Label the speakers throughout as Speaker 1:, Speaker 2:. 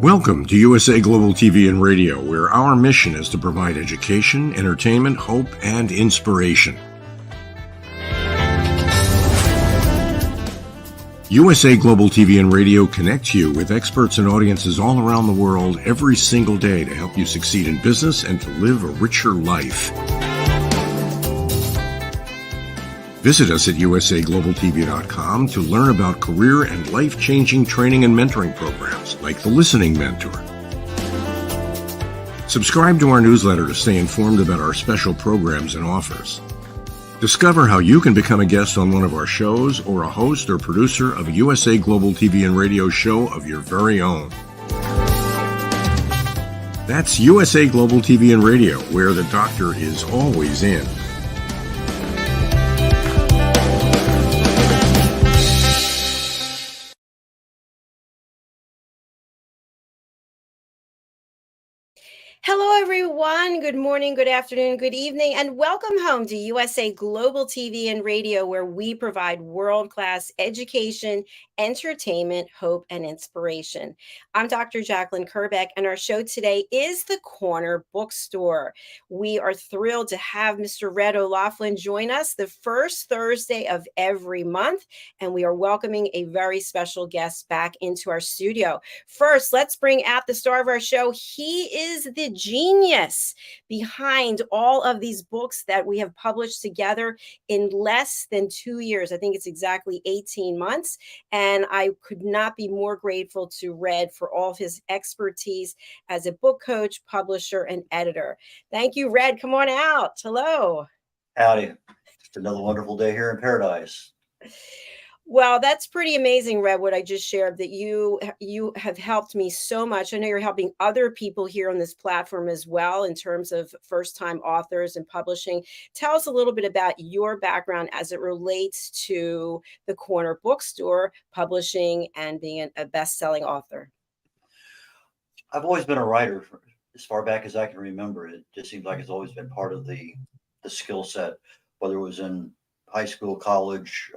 Speaker 1: Welcome to USA Global TV and Radio, where our mission is to provide education, entertainment, hope, and inspiration. USA Global TV and Radio connects you with experts and audiences all around the world every single day to help you succeed in business and to live a richer life. Visit us at usaglobaltv.com to learn about career and life-changing training and mentoring programs like the Listening Mentor. Subscribe to our newsletter to stay informed about our special programs and offers. Discover how you can become a guest on one of our shows or a host or producer of a USA Global TV and Radio show of your very own. That's USA Global TV and Radio, where the doctor is always in.
Speaker 2: Hello, everyone. Good morning, good afternoon, good evening, and welcome home to USA Global TV and Radio, where we provide world-class education, entertainment, hope, and inspiration. I'm Dr. JACALYN KERBECK, and our show today is The Corner Bookstore. We are thrilled to have Mr. Red.olaughlin join us the first Thursday of every month, and we are welcoming a very special guest back into our studio. First, let's bring out the star of our show. He is the genius behind all of these books that we have published together in less than 2 years. I think it's exactly 18 months. And I could not be more grateful to Red for all of his expertise as a book coach, publisher, and editor. Thank you, Red. Come on out. Hello.
Speaker 3: Howdy. Just another wonderful day here in paradise.
Speaker 2: Well, that's pretty amazing, Red, what I just shared, that you have helped me so much. I know you're helping other people here on this platform as well in terms of first-time authors and publishing. Tell us a little bit about your background as it relates to the Corner Bookstore, publishing, and being a best-selling author.
Speaker 3: I've always been a writer as far back as I can remember. It just seems like it's always been part of the skill set, whether it was in high school, college,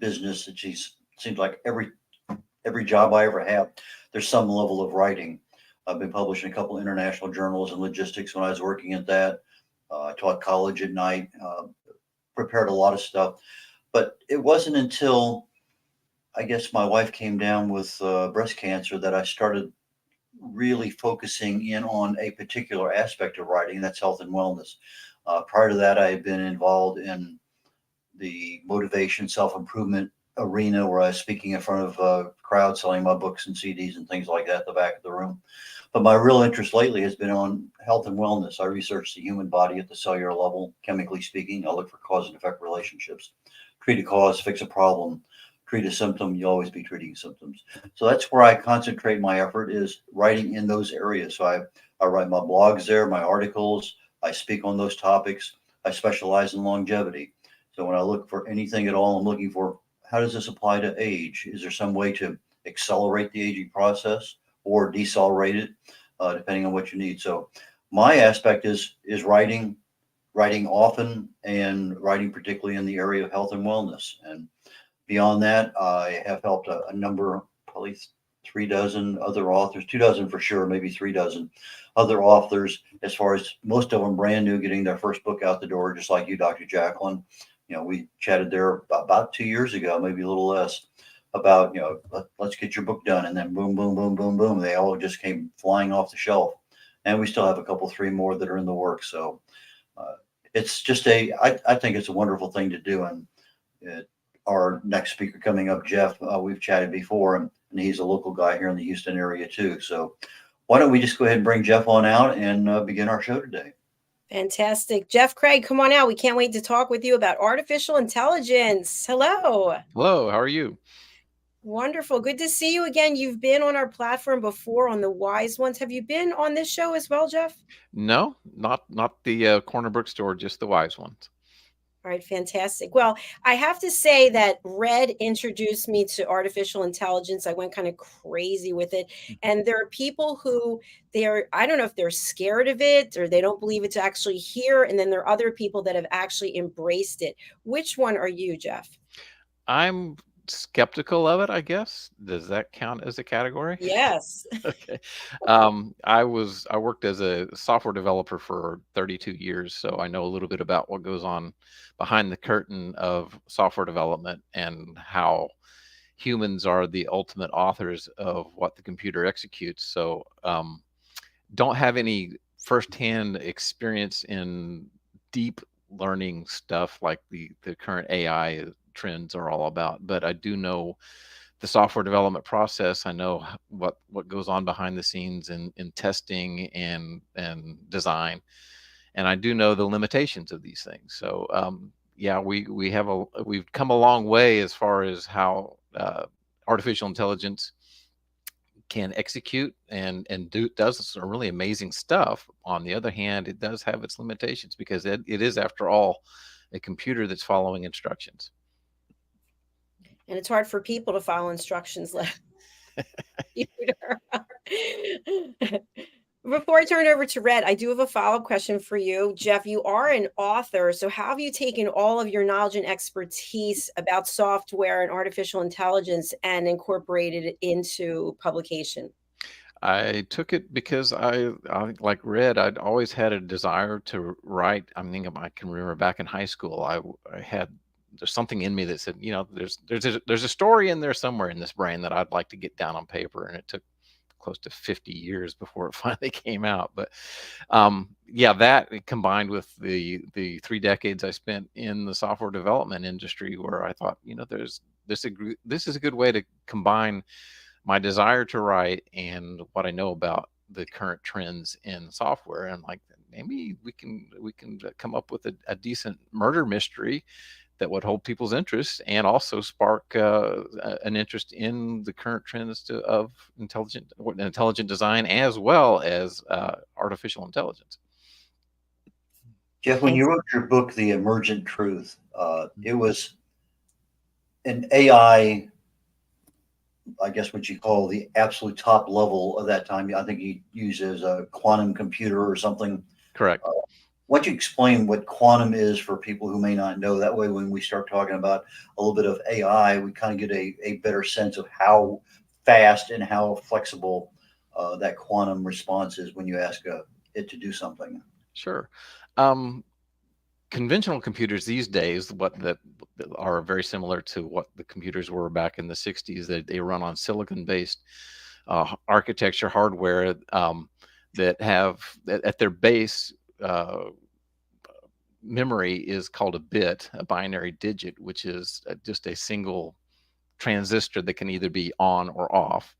Speaker 3: business. It seems like every job I ever have, there's some level of writing. I've been publishing a couple of international journals and logistics when I was working at that. I taught college at night, prepared a lot of stuff. But it wasn't until, I guess, my wife came down with breast cancer that I started really focusing in on a particular aspect of writing, and that's health and wellness. Prior to that, I had been involved in the motivation, self-improvement arena, where I was speaking in front of a crowd, selling my books and CDs and things like that at the back of the room. But my real interest lately has been on health and wellness. I research the human body at the cellular level, chemically speaking. I look for cause and effect relationships. Treat a cause, fix a problem. Treat a symptom, you'll always be treating symptoms. So that's where I concentrate my effort, is writing in those areas. So I write my blogs there, my articles. I speak on those topics. I specialize in longevity. So when I look for anything at all, I'm looking for, how does this apply to age? Is there some way to accelerate the aging process or decelerate it, depending on what you need? So my aspect is writing often, and writing particularly in the area of health and wellness. And beyond that, I have helped a number, probably 3 dozen other authors, 2 dozen for sure, maybe 3 dozen other authors, as far as most of them brand new, getting their first book out the door, just like you, Dr. JACALYN. You know, we chatted there about 2 years ago, maybe a little less, about, let's get your book done. And then boom, boom, boom, boom, boom. They all just came flying off the shelf. And we still have a couple, 3 more that are in the works. So it's just I think it's a wonderful thing to do. And our next speaker coming up, Jeff, we've chatted before, and he's a local guy here in the Houston area too. So why don't we just go ahead and bring Jeff on out and begin our show today?
Speaker 2: Fantastic. Jeff Cregg, come on out. We can't wait to talk with you about artificial intelligence. Hello.
Speaker 4: Hello, how are you?
Speaker 2: Wonderful. Good to see you again. You've been on our platform before on the Wise Ones. Have you been on this show as well, Jeff?
Speaker 4: No, not the Corner Bookstore, just the Wise Ones.
Speaker 2: All right, fantastic. Well, I have to say that Red introduced me to artificial intelligence. I went kind of crazy with it. And there are people who I don't know if they're scared of it or they don't believe it's actually here. And then there are other people that have actually embraced it. Which one are you, Jeff?
Speaker 4: I'm skeptical of it, I guess. Does that count as a category?
Speaker 2: Yes.
Speaker 4: Okay. I worked as a software developer for 32 years, so I know a little bit about what goes on behind the curtain of software development and how humans are the ultimate authors of what the computer executes. So don't have any firsthand experience in deep learning stuff like the current AI trends are all about, but I do know the software development process. I know what goes on behind the scenes in testing and design, and I do know the limitations of these things. So yeah, we've come a long way as far as how artificial intelligence can execute and does some really amazing stuff. On the other hand, it does have its limitations because it is, after all, a computer that's following instructions.
Speaker 2: And it's hard for people to follow instructions like computer. Before I turn it over to Red, I do have a follow-up question for you. Jeff, you are an author. So how have you taken all of your knowledge and expertise about software and artificial intelligence and incorporated it into publication?
Speaker 4: I took it because I like Red. I'd always had a desire to write. I can remember back in high school, I had there's something in me that said, there's a story in there somewhere in this brain that I'd like to get down on paper, and it took close to 50 years before it finally came out. But yeah, that combined with the 3 decades I spent in the software development industry, where I thought, this is a good way to combine my desire to write and what I know about the current trends in software. And like, maybe we can come up with a decent murder mystery that would hold people's interest and also spark an interest in the current trends of intelligent design, as well as artificial intelligence.
Speaker 3: Jeff, when you wrote your book, The Emergent Truth, it was an AI, I guess what you call the absolute top level of that time. I think you used it as a quantum computer or something.
Speaker 4: Correct.
Speaker 3: Why don't you explain what quantum is for people who may not know? That way, when we start talking about a little bit of AI, we kind of get a better sense of how fast and how flexible that quantum response is when you ask it to do something.
Speaker 4: Sure. Conventional computers these days, that are very similar to what the computers were back in the 60s. They run on silicon-based architecture hardware that have at their base memory is called a bit, a binary digit, which is just a single transistor that can either be on or off.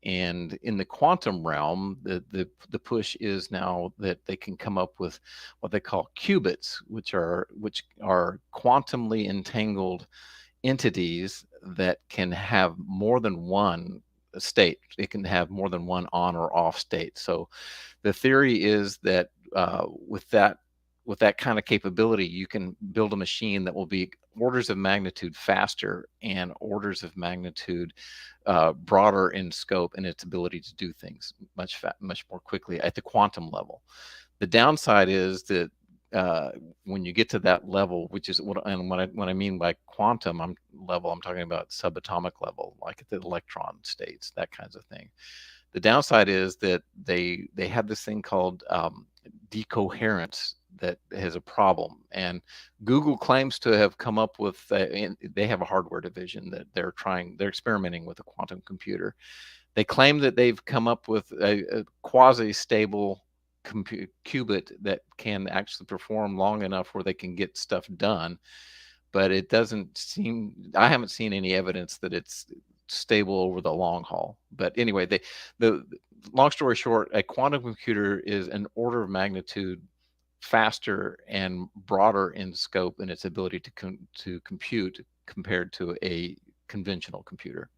Speaker 4: And in the quantum realm, the push is now that they can come up with what they call qubits, which are quantumly entangled entities that can have more than one state. It can have more than one on or off state. So the theory is that with that kind of capability, you can build a machine that will be orders of magnitude faster and orders of magnitude broader in scope in its ability to do things much more quickly at the quantum level. The downside is that when you get to that level, which is when I mean by quantum level, I'm talking about subatomic level, like at the electron states, that kinds of thing. The downside is that they have this thing called decoherence that has a problem, and Google claims to have come up with they have a hardware division that they're experimenting with a quantum computer. They claim that they've come up with a quasi-stable qubit that can actually perform long enough where they can get stuff done, but it doesn't seem, I haven't seen any evidence that it's stable over the long haul. But anyway, the long story short, a quantum computer is an order of magnitude faster and broader in scope in its ability to compute compared to a conventional computer.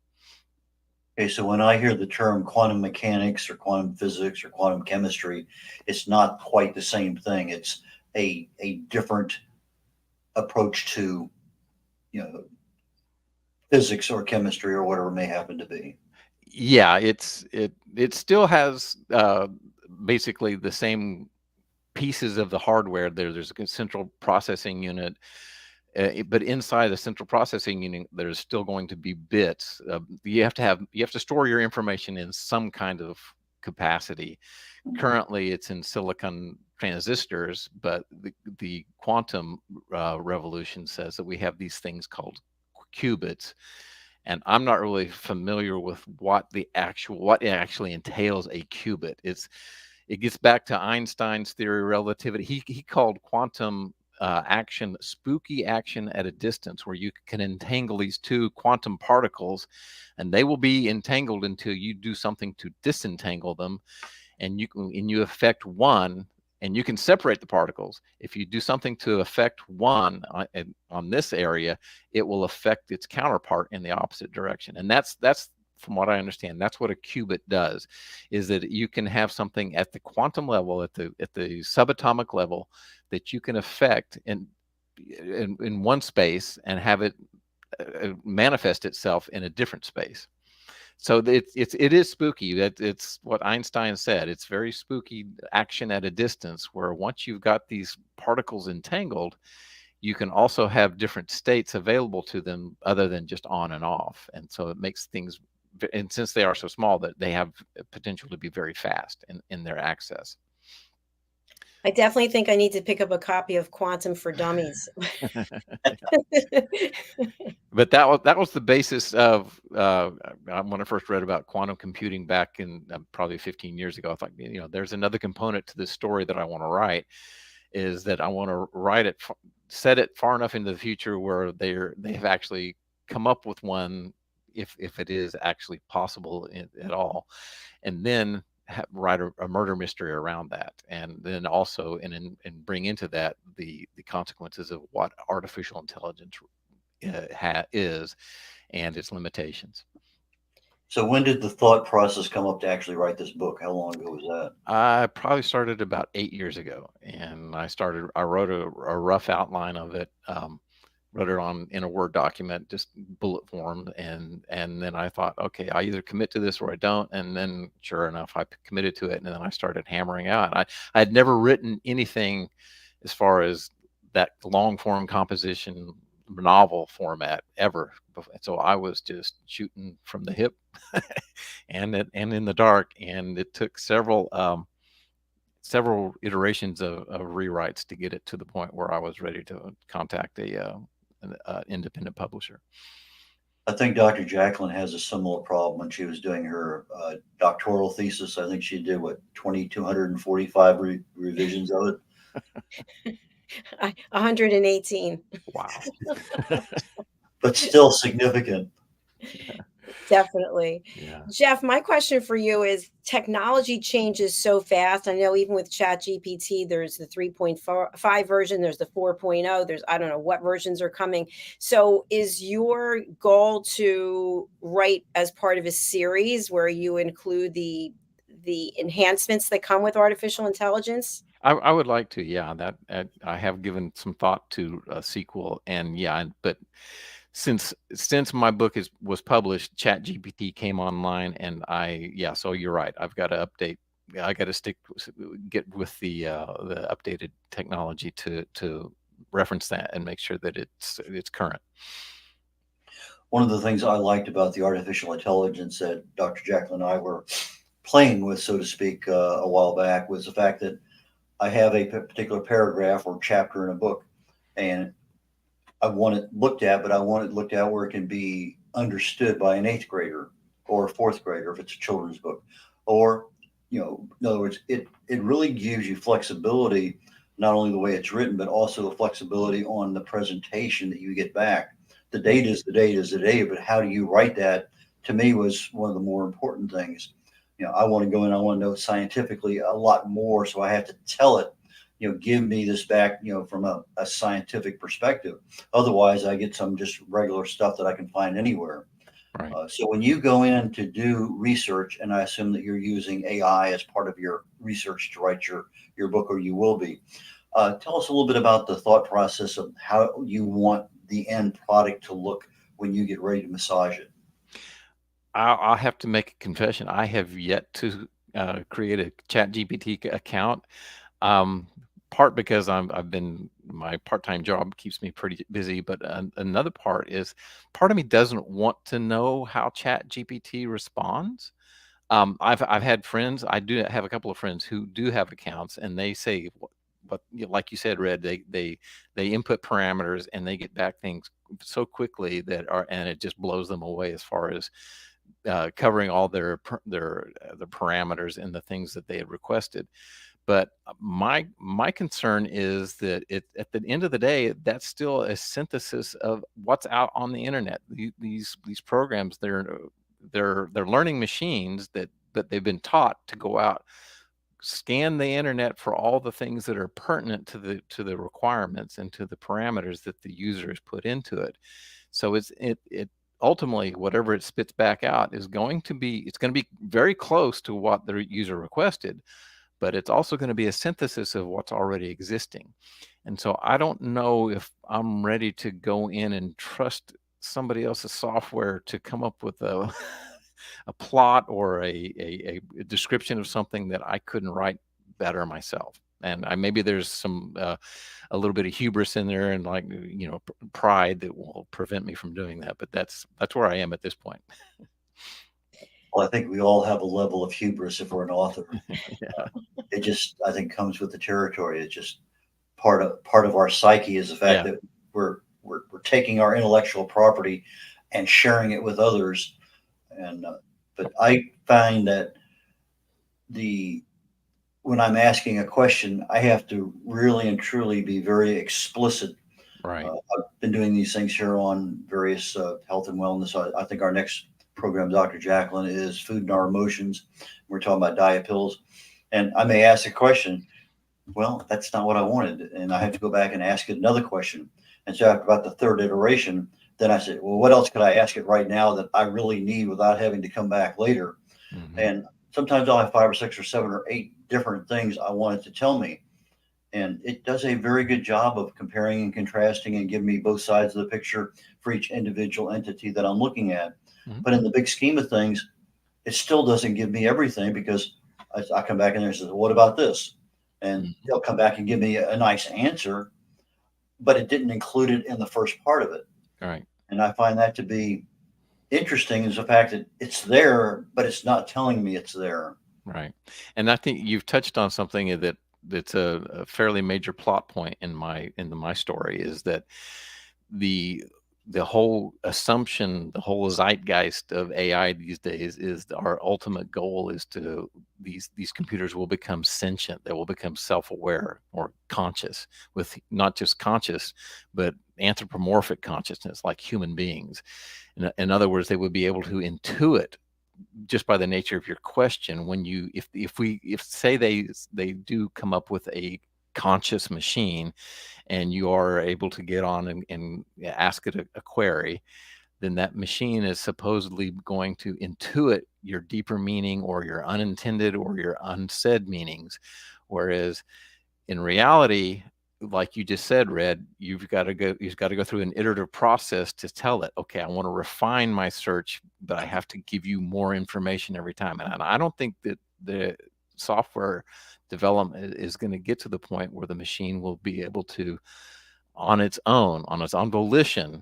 Speaker 3: Okay, so when I hear the term quantum mechanics or quantum physics or quantum chemistry, it's not quite the same thing. It's a different approach to, physics or chemistry or whatever it may happen to be.
Speaker 4: Yeah, it still has basically the same pieces of the hardware. There's a central processing unit. But inside the central processing unit, there's still going to be bits. You have to store your information in some kind of capacity. Currently, it's in silicon transistors, but the quantum revolution says that we have these things called qubits. And I'm not really familiar with what it actually entails a qubit. It gets back to Einstein's theory of relativity. He called quantum action spooky action at a distance, where you can entangle these two quantum particles, and they will be entangled until you do something to disentangle them, and you affect one, and you can separate the particles. If you do something to affect one on this area, it will affect its counterpart in the opposite direction. And that's from what I understand, that's what a qubit does, is that you can have something at the quantum level, at the subatomic level, that you can affect in one space and have it manifest itself in a different space. So it is spooky. It's what Einstein said. It's very spooky action at a distance, where once you've got these particles entangled, you can also have different states available to them other than just on and off. And so it makes things, and since they are so small, that they have potential to be very fast in their access.
Speaker 2: I definitely think I need to pick up a copy of Quantum for Dummies.
Speaker 4: But that was the basis of when I first read about quantum computing back in probably 15 years ago. I thought, there's another component to this story that I want to write, is that I want to write it, set it far enough into the future where they have actually come up with one, if it is actually possible at all, and then write a murder mystery around that, and then also and bring into that the consequences of what artificial intelligence is and its limitations.
Speaker 3: So when did the thought process come up to actually write this book? How long ago was that?
Speaker 4: I probably started about 8 years ago, and I wrote a rough outline of it, wrote it in a Word document, just bullet form. And then I thought, okay, I either commit to this or I don't. And then sure enough, I committed to it. And then I started hammering out. I had never written anything as far as that long form composition novel format ever. So I was just shooting from the hip and in the dark. And it took several iterations of rewrites to get it to the point where I was ready to contact an independent publisher.
Speaker 3: I think Dr. JACALYN has a similar problem when she was doing her doctoral thesis. I think she did 245 revisions of it.
Speaker 2: 118.
Speaker 4: Wow.
Speaker 3: But still significant.
Speaker 2: Definitely.
Speaker 4: Yeah.
Speaker 2: Jeff, my question for you is, technology changes so fast. I know even with ChatGPT, there's the 3.5 version, there's the 4.0, there's, I don't know what versions are coming. So is your goal to write as part of a series where you include the enhancements that come with artificial intelligence?
Speaker 4: I would like to, yeah. That I have given some thought to a sequel, and yeah, but since my book was published, ChatGPT came online, and so you're right. I've got to update. I got to get with the updated technology to reference that and make sure that it's current.
Speaker 3: One of the things I liked about the artificial intelligence that Dr. JACALYN and I were playing with, so to speak, a while back, was the fact that I have a particular paragraph or chapter in a book, and I want it looked at, but I want it looked at where it can be understood by an 8th grader or a 4th grader if it's a children's book. Or, in other words, it really gives you flexibility, not only the way it's written, but also the flexibility on the presentation that you get back. The data is the data is the data, but how do you write that, to me, was one of the more important things. I want to go in, I want to know scientifically a lot more, so I have to tell it, give me this back, from a scientific perspective. Otherwise, I get some just regular stuff that I can find anywhere.
Speaker 4: Right.
Speaker 3: So when you go in to do research, and I assume that you're using AI as part of your research to write your book, or you will be, tell us a little bit about the thought process of how you want the end product to look when you get ready to massage it.
Speaker 4: I'll have to make a confession. I have yet to create a ChatGPT account. part because my part-time job keeps me pretty busy, but another part is part of me doesn't want to know how Chat GPT responds. I've had friends. I do have a couple of friends who do have accounts, and they say, but like you said, Red, they input parameters and they get back things so quickly and it just blows them away as far as covering all their parameters and the things that they had requested. But my concern is that at the end of the day, that's still a synthesis of what's out on the internet. These programs, they're learning machines that they've been taught to go out, scan the internet for all the things that are pertinent to the requirements and to the parameters that the user has put into it. So it ultimately, whatever it spits back out is going to be very close to what the user requested, but it's also going to be a synthesis of what's already existing. And so I don't know if I'm ready to go in and trust somebody else's software to come up with a a plot or a description of something that I couldn't write better myself. And maybe there's some a little bit of hubris in there, and pride that will prevent me from doing that. But that's where I am at this point.
Speaker 3: Well, I think we all have a level of hubris if we're an author.
Speaker 4: Yeah.
Speaker 3: It just, I think, comes with the territory. It's just part of our psyche is the fact that we're taking our intellectual property and sharing it with others. And but I find that when I'm asking a question, I have to really and truly be very explicit.
Speaker 4: Right.
Speaker 3: I've been doing these things here on various health and wellness. I think our next program, Dr. JACALYN, is food and our emotions. We're talking about diet pills. And I may ask a question, well, that's not what I wanted. And I have to go back and ask it another question. And so after about the third iteration, then I said, well, what else could I ask it right now that I really need without having to come back later? Mm-hmm. And sometimes I'll have 5 or 6 or 7 or 8 different things I want it to tell me. And it does a very good job of comparing and contrasting and giving me both sides of the picture for each individual entity that I'm looking at. Mm-hmm. But in the big scheme of things, it still doesn't give me everything, because I come back in there and say, well, what about this? And mm-hmm. they'll come back and give me a nice answer, but it didn't include it in the first part of it.
Speaker 4: All right.
Speaker 3: And I find that to be interesting, is the fact that it's there, but it's not telling me it's there.
Speaker 4: Right. And I think you've touched on something that's a fairly major plot point in my story, is that the whole assumption, the whole zeitgeist of AI these days is our ultimate goal is to these computers will become sentient. They will become self-aware or conscious, with not just conscious, but anthropomorphic consciousness, like human beings. In other words, they would be able to intuit, just by the nature of your question, when if say they do come up with a conscious machine and you are able to get on and ask it a query, then that machine is supposedly going to intuit your deeper meaning or your unintended or your unsaid meanings. Whereas in reality, like you just said, Red, you've got to go through an iterative process to tell it, okay, I want to refine my search, but I have to give you more information every time. And I don't think that the software development is going to get to the point where the machine will be able to, on its own volition,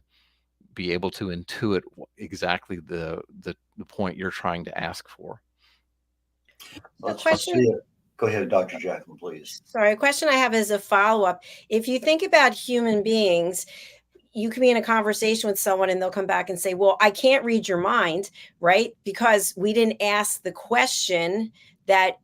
Speaker 4: be able to intuit exactly the point you're trying to ask for.
Speaker 3: Go ahead, Dr. JACALYN, please.
Speaker 2: Sorry, a question I have is a follow-up. If you think about human beings, you can be in a conversation with someone and they'll come back and say, well, I can't read your mind, right? Because we didn't ask the question that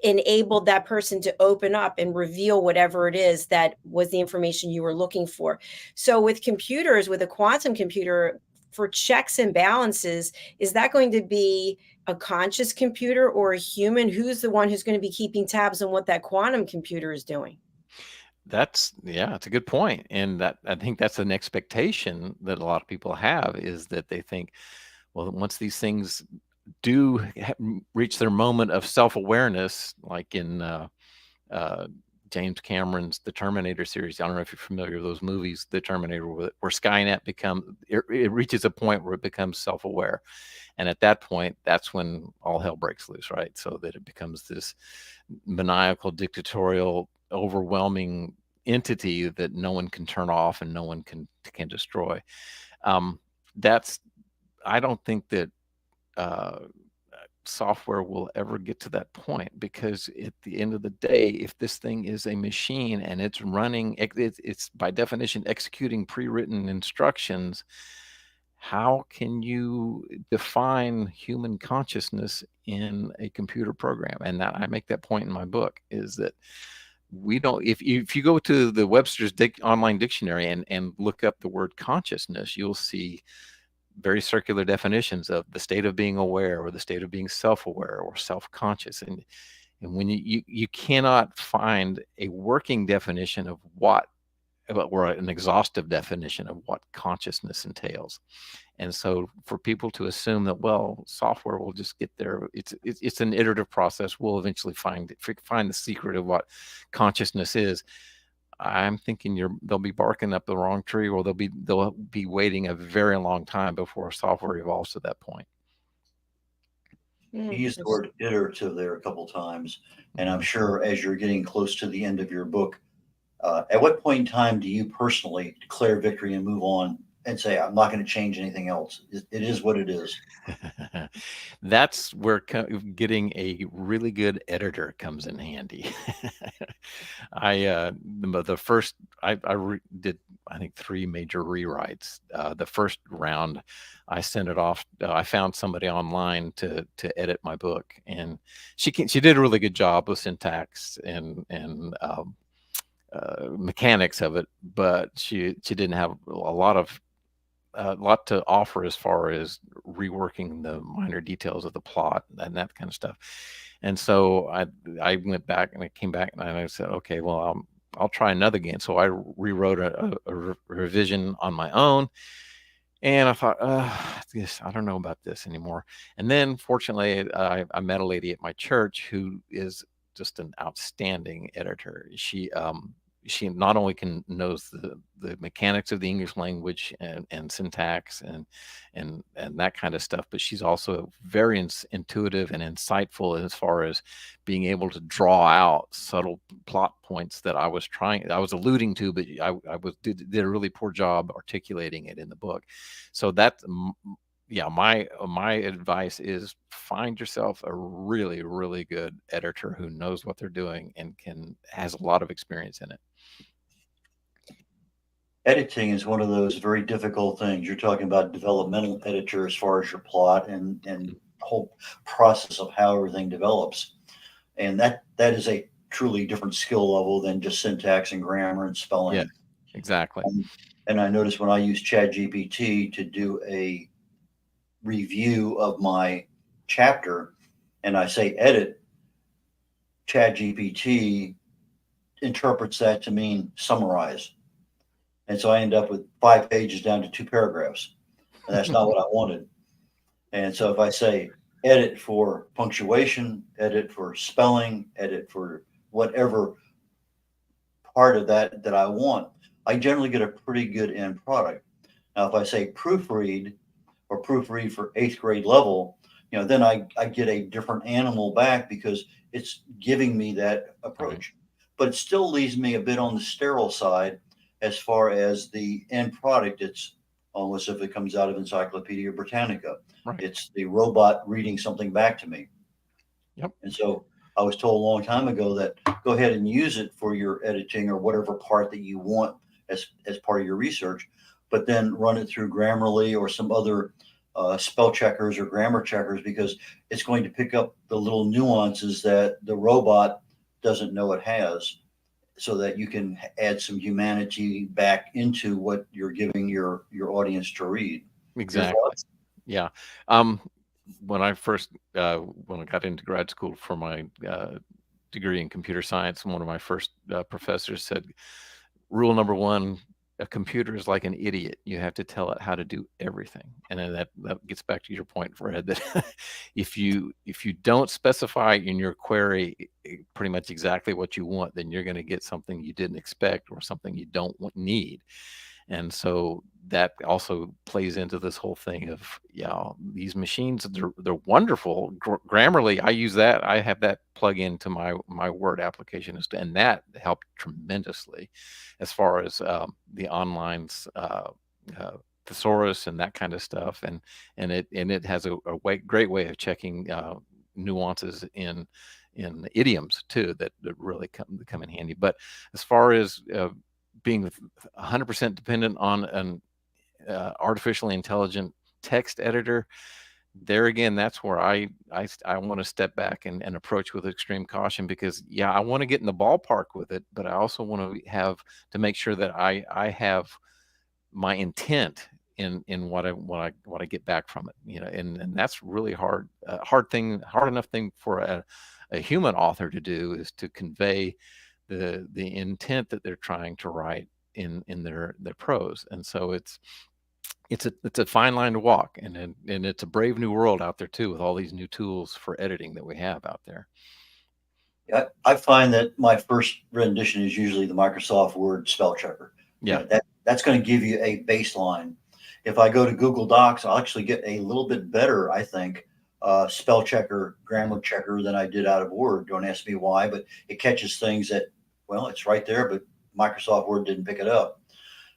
Speaker 2: enabled that person to open up and reveal whatever it is that was the information you were looking for. So with computers, with a quantum computer, for checks and balances, is that going to be a conscious computer or a human? Who's the one who's going to be keeping tabs on what that quantum computer is doing?
Speaker 4: That's a good point. And that, I think that's an expectation that a lot of people have, is that they think, well, once these things do reach their moment of self-awareness, like in James Cameron's The Terminator series. I don't know if you're familiar with those movies, The Terminator, where Skynet it reaches a point where it becomes self-aware. And at that point, that's when all hell breaks loose, right? So that it becomes this maniacal, dictatorial overwhelming entity that no one can turn off and no one can destroy. That's I don't think that uh, software will ever get to that point, because at the end of the day, if this thing is a machine and it's running, it's by definition executing pre-written instructions, how can you define human consciousness in a computer program? And that, I make that point in my book, is that we don't, if you go to the Webster's online dictionary and look up the word consciousness, you'll see very circular definitions of the state of being aware, or the state of being self-aware or self-conscious. And when you cannot find a working definition of what, or an exhaustive definition of what consciousness entails. And so for people to assume that, well, software will just get there, it's an iterative process, we'll eventually find the secret of what consciousness is, I'm thinking they'll be barking up the wrong tree, or they'll be waiting a very long time before software evolves to that point.
Speaker 3: You used the word iterative there a couple times, and I'm sure as you're getting close to the end of your book, at what point in time do you personally declare victory and move on and say, I'm not going to change anything else? It is what it is.
Speaker 4: That's where getting a really good editor comes in handy. I did, I think, 3 major rewrites. The first round, I sent it off. I found somebody online to edit my book, and she did a really good job with syntax and mechanics of it, but she didn't have a lot to offer as far as reworking the minor details of the plot and that kind of stuff. And so I went back, and I came back and I said, okay, well, I'll try another again. So I rewrote a revision on my own, and I thought, I don't know about this anymore. And then fortunately, I met a lady at my church who is just an outstanding editor. She not only knows the mechanics of the English language and syntax and that kind of stuff, but she's also very intuitive and insightful as far as being able to draw out subtle plot points that I was alluding to, but I did a really poor job articulating it in the book. So yeah, my advice is find yourself a really, really good editor who knows what they're doing and has a lot of experience in it.
Speaker 3: Editing is one of those very difficult things. You're talking about developmental editor as far as your plot and the whole process of how everything develops. And that is a truly different skill level than just syntax and grammar and spelling.
Speaker 4: Yeah, exactly.
Speaker 3: And I noticed when I use ChatGPT to do a review of my chapter and I say edit, ChatGPT interprets that to mean summarize. And so I end up with 5 pages down to 2 paragraphs. And that's not what I wanted. And so if I say edit for punctuation, edit for spelling, edit for whatever part of that I want, I generally get a pretty good end product. Now, if I say proofread or proofread for 8th grade level, then I get a different animal back because it's giving me that approach. Right. But it still leaves me a bit on the sterile side as far as the end product. It's almost if it comes out of Encyclopedia Britannica. Right. It's the robot reading something back to me.
Speaker 4: Yep.
Speaker 3: And so I was told a long time ago that go ahead and use it for your editing or whatever part that you want as part of your research, but then run it through Grammarly or some other spell checkers or grammar checkers, because it's going to pick up the little nuances that the robot doesn't know it has, so that you can add some humanity back into what you're giving your audience to read.
Speaker 4: Exactly. Yeah. When I first when I got into grad school for my degree in computer science, one of my first professors said, rule number 1, a computer is like an idiot. You have to tell it how to do everything. And then that gets back to your point, Fred, that if you don't specify in your query pretty much exactly what you want, then you're going to get something you didn't expect or something you don't need. And so that also plays into this whole thing of, these machines, they're wonderful. Grammarly, I use that. I have that plug into my Word application, and that helped tremendously as far as the online thesaurus and that kind of stuff. And it has a great way of checking nuances in idioms too that really come in handy. But as far as being 100% dependent on an artificially intelligent text editor, there again, that's where I want to step back and approach with extreme caution, because I want to get in the ballpark with it, but I also want to have to make sure that I have my intent in what I get back from it, and that's really hard enough thing for a human author to do, is to convey the intent that they're trying to write in their prose. And so it's a fine line to walk, and it's a brave new world out there too, with all these new tools for editing that we have out there.
Speaker 3: I find that my first rendition is usually the Microsoft Word spell checker. That's going to give you a baseline. If I go to Google Docs, I'll actually get a little bit better, I think, spell checker, grammar checker than I did out of Word. Don't ask me why, but it catches things that, well, it's right there, but Microsoft Word didn't pick it up.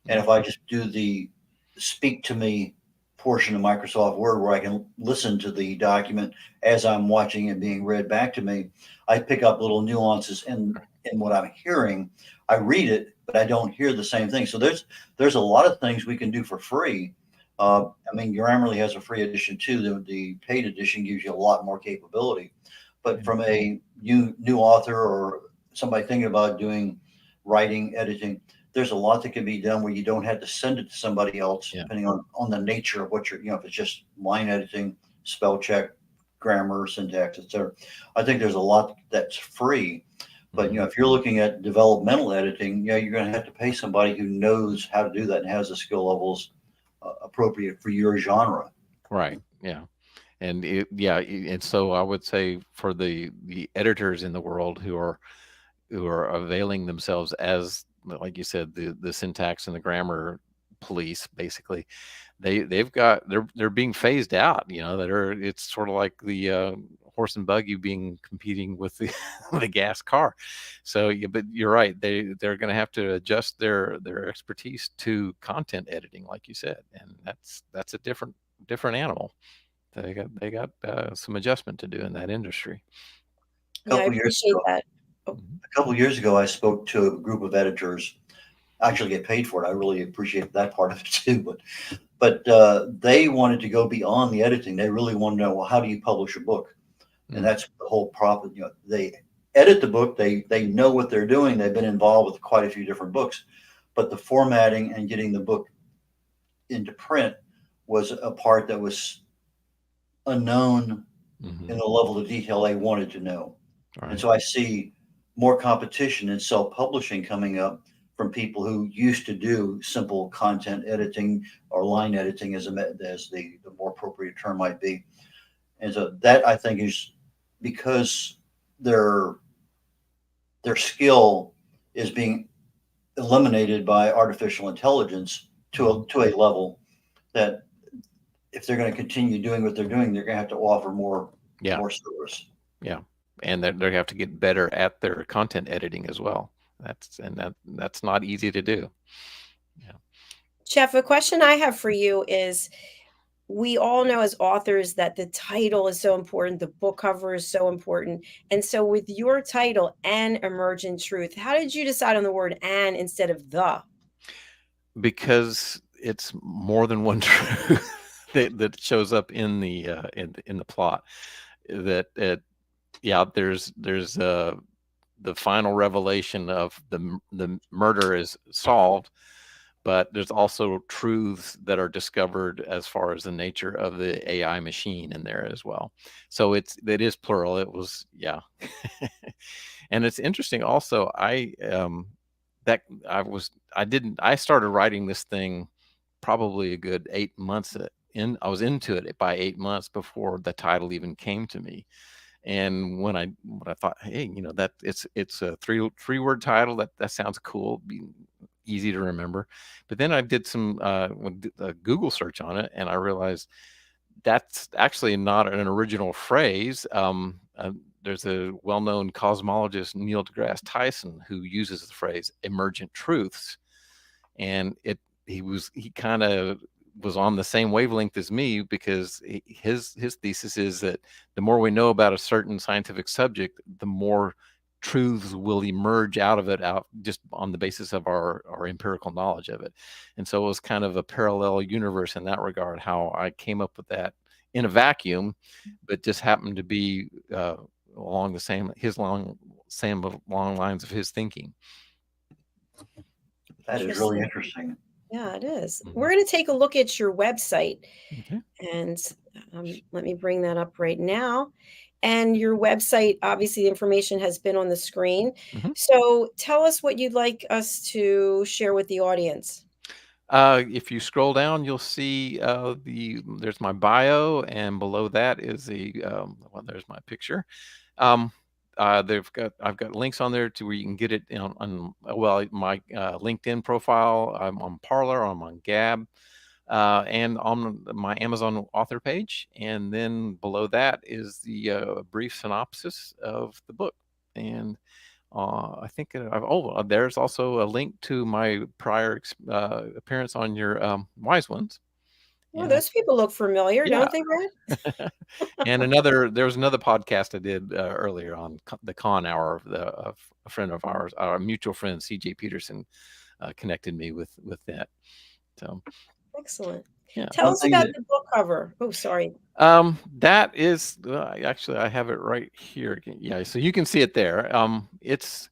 Speaker 3: And if I just do the speak to me portion of Microsoft Word, where I can listen to the document as I'm watching it being read back to me, I pick up little nuances in what I'm hearing. I read it, but I don't hear the same thing. So there's a lot of things we can do for free. I mean, Grammarly has a free edition too. The paid edition gives you a lot more capability. But from a new author or somebody thinking about doing writing, editing, there's a lot that can be done where you don't have to send it to somebody else, depending on the nature of what you're, if it's just line editing, spell check, grammar, syntax, etc. I think there's a lot that's free. But if you're looking at developmental editing, you're going to have to pay somebody who knows how to do that and has the skill levels appropriate for your genre.
Speaker 4: Right. Yeah. And so I would say for the editors in the world who are availing themselves, as like you said, the syntax and the grammar police, basically, they're being phased out. It's sort of like the horse and buggy competing with the the gas car. So but you're right, they're going to have to adjust their expertise to content editing, like you said, and that's a different animal. They got some adjustment to do in that industry.
Speaker 2: I appreciate that.
Speaker 3: A couple of years ago, I spoke to a group of editors. I actually get paid for it. I really appreciate that part of it too. But they wanted to go beyond the editing. They really want to know, well, how do you publish a book? And that's the whole problem. They edit the book. They know what they're doing. They've been involved with quite a few different books, but the formatting and getting the book into print was a part that was unknown in the level of detail they wanted to know. Right. And so I see more competition in self-publishing coming up from people who used to do simple content editing or line editing, as the more appropriate term might be. And so that, I think, is because their skill is being eliminated by artificial intelligence to a level that if they're going to continue doing what they're doing, they're going to have to offer more service.
Speaker 4: Yeah. And they have to get better at their content editing as well. That's not easy to do. Yeah.
Speaker 2: Jeff, a question I have for you is, we all know as authors that the title is so important, the book cover is so important. And so with your title, An Emergent Truth, how did you decide on the word "an" instead of "the"? Because
Speaker 4: it's more than one truth that shows up in the plot. There's the final revelation of the murder is solved, but there's also truths that are discovered as far as the nature of the AI machine in there as well. So it is plural. It was, and it's interesting also. I started writing this thing probably a good 8 months in. I was into it by 8 months before the title even came to me. And when I thought, hey, that it's a three word title, that sounds cool. easy to remember. But then I did some Google search on it, and I realized that's actually not an original phrase. There's a well-known cosmologist, Neil deGrasse Tyson, who uses the phrase emergent truths, and he kind of was on the same wavelength as me, because his thesis is that the more we know about a certain scientific subject, the more truths will emerge out of it, out just on the basis of our empirical knowledge of it. And so it was kind of a parallel universe in that regard, how I came up with that in a vacuum, but just happened to be along the long lines of his thinking.
Speaker 3: That is really interesting.
Speaker 2: Yeah, it is.
Speaker 4: Mhm.
Speaker 2: We're going to take a look at your website,
Speaker 4: Okay.
Speaker 2: and let me bring that up right now. And your website, obviously, the information has been on the screen.
Speaker 4: Mhm.
Speaker 2: So tell us what you'd like us to share with the audience.
Speaker 4: If you scroll down, you'll see there's my bio, and below that is well, there's my picture. I've got links on there to where you can get it on my LinkedIn profile. I'm on Parler, I'm on Gab, and on my Amazon author page. And then below that is the brief synopsis of the book. And I think there's also a link to my prior appearance on your Wise Ones.
Speaker 2: Well, those people look familiar,
Speaker 4: Yeah.
Speaker 2: don't they, Red?
Speaker 4: And there was another podcast I did earlier on the Con Hour of a friend of ours, our mutual friend CJ Peterson, connected me with that. So
Speaker 2: Excellent.
Speaker 4: yeah.
Speaker 2: Tell us about the book cover. Oh, sorry.
Speaker 4: That is actually, I have it right here. Yeah, so you can see it there. It's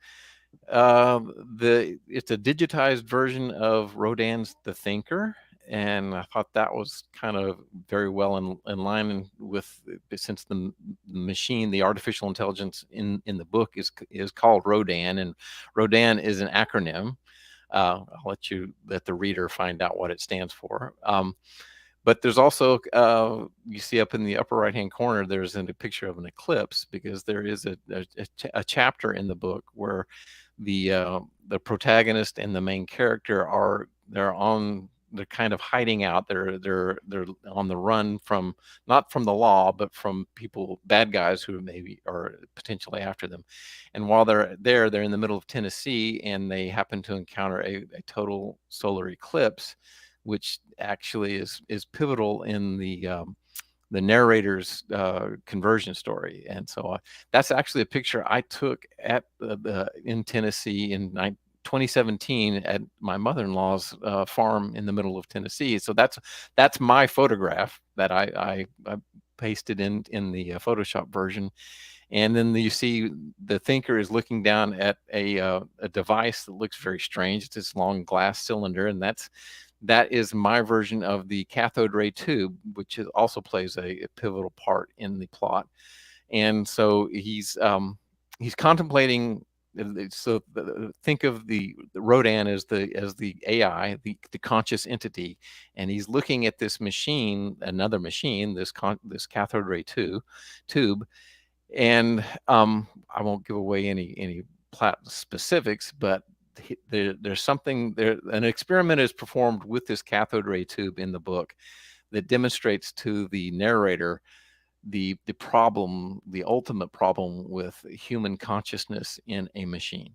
Speaker 4: a digitized version of Rodin's The Thinker, and I thought that was kind of very well in line with, since the machine, the artificial intelligence in the book is called Rodin, and Rodin is an acronym. I'll let the reader find out what it stands for. But there's also, you see up in the upper right-hand corner, there's a picture of an eclipse, because there is a chapter in the book where the protagonist and the main character they're kind of hiding out. They're on the run from, not from the law, but from bad guys who maybe are potentially after them. And while they're there, they're in the middle of Tennessee, and they happen to encounter a total solar eclipse, which actually is pivotal in the narrator's conversion story. And so that's actually a picture I took in Tennessee in 2017 at my mother-in-law's farm in the middle of Tennessee. So that's my photograph that I pasted in the Photoshop version. And then you see the thinker is looking down at a device that looks very strange. It's this long glass cylinder, and that is my version of the cathode ray tube, which also plays a pivotal part in the plot. And so he's contemplating. So think of the Rodin as the AI, the conscious entity, and he's looking at this machine, another machine, this cathode ray tube. And I won't give away any plot specifics, but there's something there. An experiment is performed with this cathode ray tube in the book that demonstrates to the narrator the problem, the ultimate problem with human consciousness in a machine.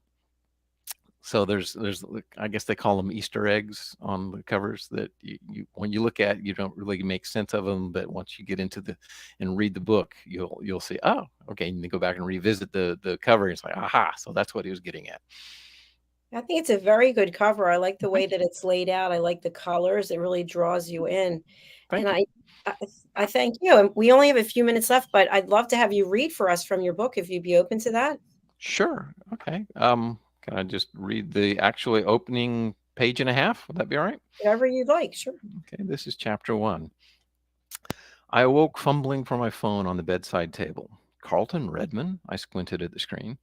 Speaker 4: So there's I guess they call them Easter eggs on the covers that you when you look at, you don't really make sense of them, but once you get into and read the book, you'll see, oh, okay, and you go back and revisit the cover, and it's like, aha, so that's what he was getting at.
Speaker 2: I think it's a very good cover. I like the way that it's laid out. I like the colors. It really draws you in.
Speaker 4: Thank
Speaker 2: And
Speaker 4: you.
Speaker 2: I thank you. And we only have a few minutes left, but I'd love to have you read for us from your book if you'd be open to that.
Speaker 4: Sure. Okay. Can I just read the actually opening page and a half? Would that be all right?
Speaker 2: Whatever you'd like, sure.
Speaker 4: Okay, this is chapter 1. I awoke fumbling for my phone on the bedside table. Carlton Redmond? I squinted at the screen.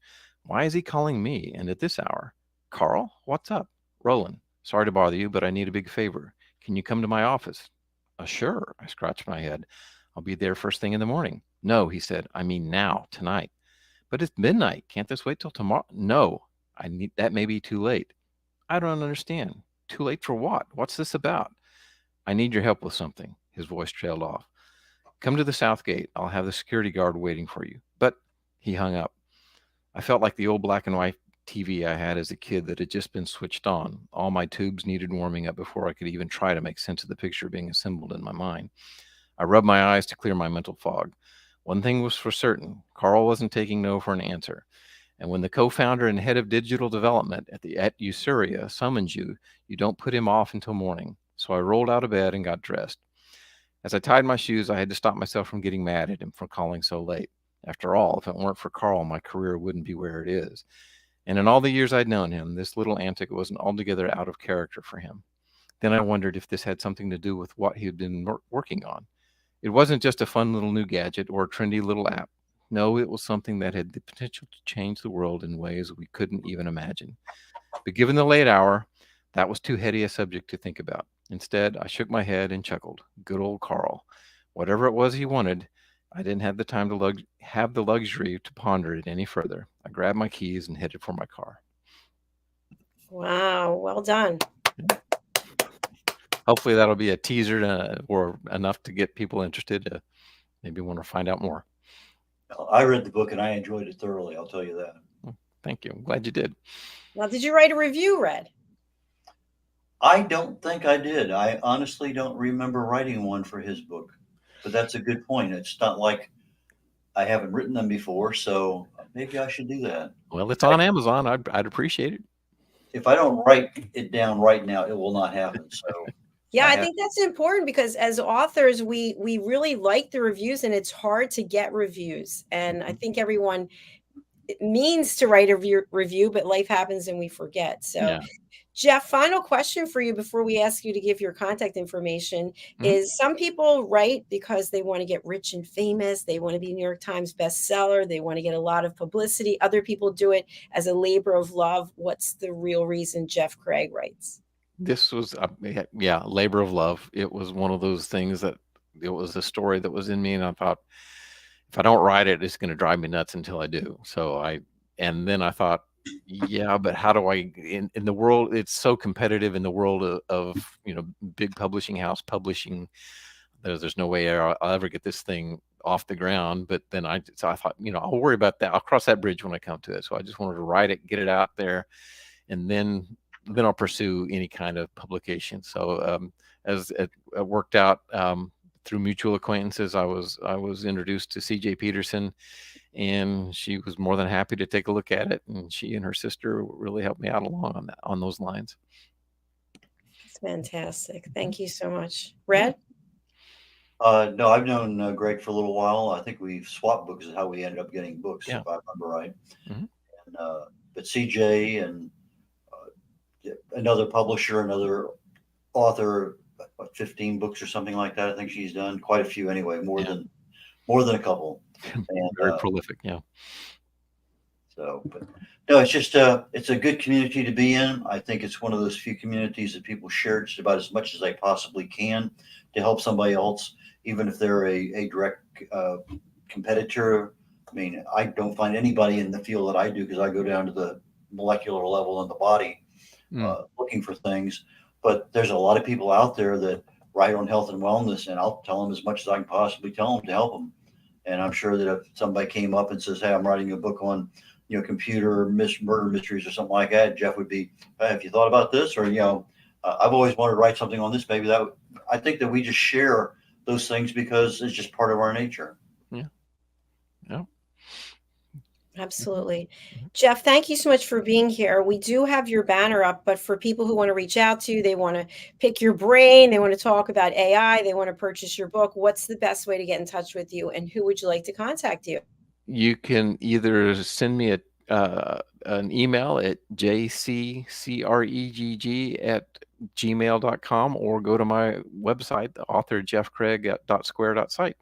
Speaker 4: Why is he calling me, and at this hour? Carl, what's up? Roland, sorry to bother you, but I need a big favor. Can you come to my office? Sure, I scratched my head. I'll be there first thing in the morning. No, he said, I mean now, tonight. But it's midnight. Can't this wait till tomorrow? No, that may be too late. I don't understand. Too late for what? What's this about? I need your help with something. His voice trailed off. Come to the south gate. I'll have the security guard waiting for you. But he hung up. I felt like the old black and white TV I had as a kid that had just been switched on. All my tubes needed warming up before I could even try to make sense of the picture being assembled in my mind. I rubbed my eyes to clear my mental fog. One thing was for certain. Carl wasn't taking no for an answer. And when the co-founder and head of digital development at Usuria summons you, you don't put him off until morning. So I rolled out of bed and got dressed. As I tied my shoes, I had to stop myself from getting mad at him for calling so late. After all, if it weren't for Carl, my career wouldn't be where it is. And in all the years I'd known him, this little antic wasn't altogether out of character for him. Then I wondered if this had something to do with what he had been working on. It wasn't just a fun little new gadget or a trendy little app. No, it was something that had the potential to change the world in ways we couldn't even imagine. But given the late hour, that was too heady a subject to think about. Instead, I shook my head and chuckled. Good old Carl. Whatever it was he wanted, I didn't have the time to have the luxury to ponder it any further. I grabbed my keys and headed for my car.
Speaker 2: Wow, well done.
Speaker 4: Hopefully that'll be a teaser or enough to get people interested to maybe want to find out more.
Speaker 3: I read the book and I enjoyed it thoroughly. I'll tell you that.
Speaker 4: Well, thank you. I'm glad you did.
Speaker 2: Now, did you write a review, Red?
Speaker 3: I don't think I did. I honestly don't remember writing one for his book, but that's a good point. It's not like I haven't written them before, so maybe I should do that.
Speaker 4: Well, it's on Amazon. I'd appreciate it.
Speaker 3: If I don't write it down right now, it will not happen. So
Speaker 2: yeah, I think that's important because as authors, we really like the reviews, and it's hard to get reviews. And I think everyone means to write a review, but life happens and we forget. So yeah. Jeff, final question for you before we ask you to give your contact information is some people write because they want to get rich and famous. They want to be New York Times bestseller. They want to get a lot of publicity. Other people do it as a labor of love. What's the real reason Jeff Cregg writes?
Speaker 4: This was, labor of love. It was one of those things that it was a story that was in me. And I thought, if I don't write it, it's going to drive me nuts until I do. And then I thought, yeah, but how do I, in the world, it's so competitive in the world of big publishing house publishing. There's no way I'll ever get this thing off the ground. But then I thought, I'll worry about that. I'll cross that bridge when I come to it. So I just wanted to write it, get it out there, and then I'll pursue any kind of publication. So as it worked out through mutual acquaintances, I was introduced to CJ Peterson, and she was more than happy to take a look at it. And she and her sister really helped me out along on those lines.
Speaker 2: It's fantastic. Thank you so much. Red?
Speaker 3: No, I've known Greg for a little while. I think we've swapped books is how we ended up getting books, if I remember right. And, but CJ and another publisher, another author, 15 books or something like that. I think she's done quite a few anyway, more than a couple. And,
Speaker 4: very prolific, yeah.
Speaker 3: So, but no, it's just it's a good community to be in. I think it's one of those few communities that people share just about as much as they possibly can to help somebody else, even if they're a direct competitor. I mean, I don't find anybody in the field that I do because I go down to the molecular level in the body looking for things. But there's a lot of people out there that write on health and wellness, and I'll tell them as much as I can possibly tell them to help them. And I'm sure that if somebody came up and says, "Hey, I'm writing a book on, computer murder mysteries or something like that," Jeff would be, "Hey, have you thought about this?" Or, I've always wanted to write something on this. Maybe I think that we just share those things because it's just part of our nature.
Speaker 4: Yeah. Yeah.
Speaker 2: Absolutely. Jeff, thank you so much for being here. We do have your banner up, but for people who want to reach out to you, they want to pick your brain, they want to talk about AI, they want to purchase your book, what's the best way to get in touch with you, and who would you like to contact you?
Speaker 4: You can either send me an email at jccregg@gmail.com or go to my website, the author jeffcregg.square.site,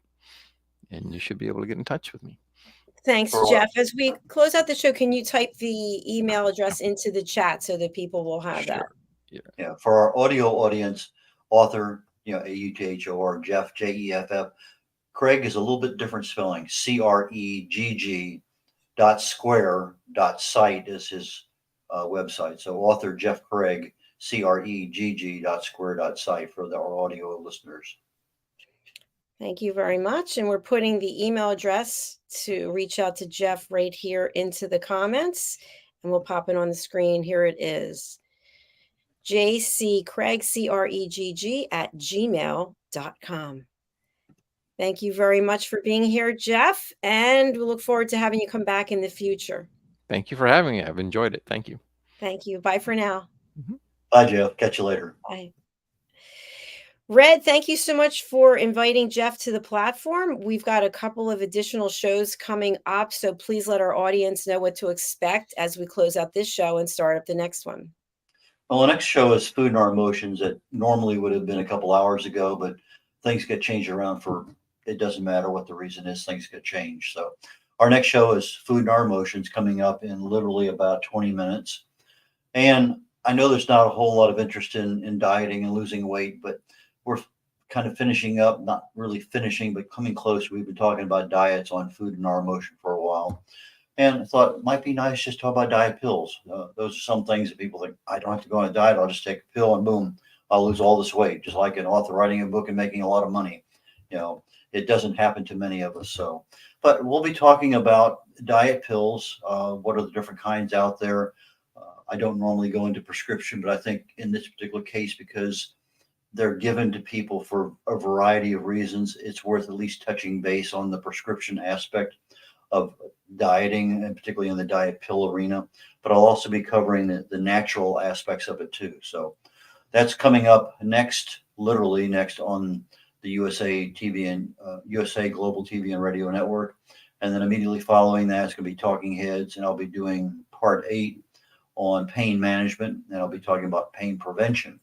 Speaker 4: and you should be able to get in touch with me.
Speaker 2: Thanks, Jeff. As we close out the show, can you type the email address into the chat so that people will have that?
Speaker 3: Yeah. For our audio audience, author, AUTHOR, Jeff, JEFF. Cregg is a little bit different spelling. CREGG.square.site is his website. So author Jeff Cregg, CREGG.square.site for our audio listeners.
Speaker 2: Thank you very much. And we're putting the email address to reach out to Jeff right here into the comments, and we'll pop it on the screen. Here it is. JCCregg, CREGG @gmail.com. Thank you very much for being here, Jeff, and we look forward to having you come back in the future.
Speaker 4: Thank you for having me. I've enjoyed it. Thank you.
Speaker 2: Thank you. Bye for now.
Speaker 3: Bye, Jeff. Catch you later.
Speaker 2: Bye. Red, thank you so much for inviting Jeff to the platform. We've got a couple of additional shows coming up, so please let our audience know what to expect as we close out this show and start up the next one.
Speaker 3: Well, the next show is Food and Our Emotions. That normally would have been a couple hours ago, but things get changed around it doesn't matter what the reason is, things get changed. So our next show is Food and Our Emotions, coming up in literally about 20 minutes. And I know there's not a whole lot of interest in dieting and losing weight, but we're kind of finishing up, not really finishing, but coming close. We've been talking about diets on Food and Our Emotion for a while. And I thought it might be nice just to talk about diet pills. Those are some things that people think, I don't have to go on a diet. I'll just take a pill and boom, I'll lose all this weight. Just like an author writing a book and making a lot of money. It doesn't happen to many of us. So, but we'll be talking about diet pills. What are the different kinds out there? I don't normally go into prescription, but I think in this particular case, because they're given to people for a variety of reasons, it's worth at least touching base on the prescription aspect of dieting, and particularly in the diet pill arena. But I'll also be covering the natural aspects of it too. So that's coming up next, literally next on the USA TV and USA Global TV and Radio Network. And then immediately following that, it's going to be Talking Heads, and I'll be doing part 8 on pain management, and I'll be talking about pain prevention.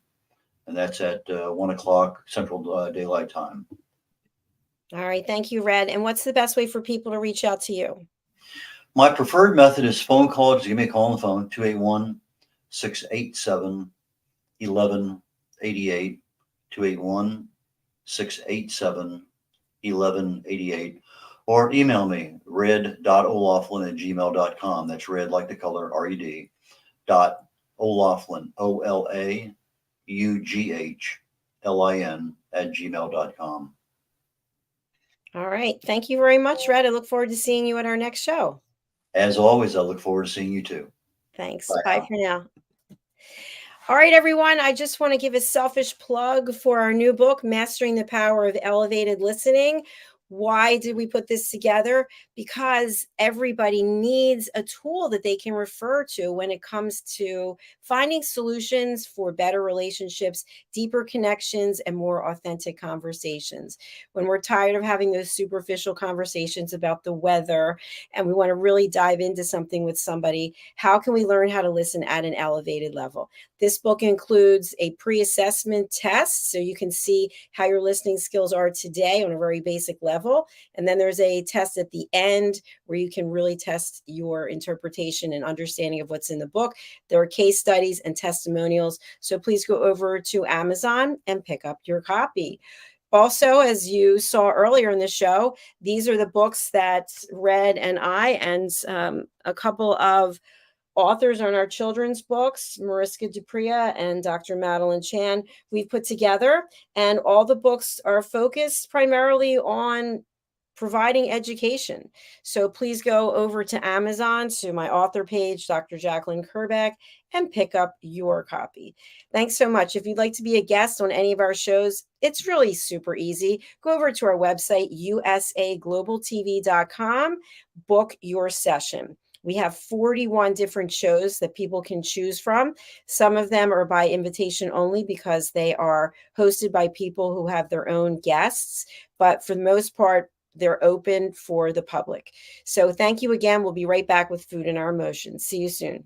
Speaker 3: And that's at 1 o'clock Central Daylight Time.
Speaker 2: All right. Thank you, Red. And what's the best way for people to reach out to you?
Speaker 3: My preferred method is phone call. Just give me a call on the phone, 281-687-1188, 281-687-1188, or email me, red.olaughlin@gmail.com. That's red like the color, RED, .olaughlin, OLAUGHLIN @gmail.com.
Speaker 2: All right. Thank you very much, Red. I look forward to seeing you at our next show.
Speaker 3: As always, I look forward to seeing you too.
Speaker 2: Thanks.
Speaker 3: Bye
Speaker 2: Bye for now. All right, everyone. I just want to give a selfish plug for our new book, Mastering the Power of Elevated Listening. Why did we put this together? Because everybody needs a tool that they can refer to when it comes to finding solutions for better relationships, deeper connections, and more authentic conversations. When we're tired of having those superficial conversations about the weather and we want to really dive into something with somebody, how can we learn how to listen at an elevated level? This book includes a pre-assessment test, so you can see how your listening skills are today on a very basic level. And then there's a test at the end where you can really test your interpretation and understanding of what's in the book. There are case studies and testimonials. So please go over to Amazon and pick up your copy. Also, as you saw earlier in the show, these are the books that Red and I and a couple of authors on our children's books, Mariska Dupria and Dr. Madeline Chan, we've put together. And all the books are focused primarily on providing education. So please go over to Amazon to my author page, Dr. JACALYN KERBECK, and pick up your copy. Thanks so much. If you'd like to be a guest on any of our shows, it's really super easy. Go over to our website, usaglobaltv.com, book your session. We have 41 different shows that people can choose from. Some of them are by invitation only because they are hosted by people who have their own guests. But for the most part, they're open for the public. So thank you again. We'll be right back with Food and Our Emotions. See you soon.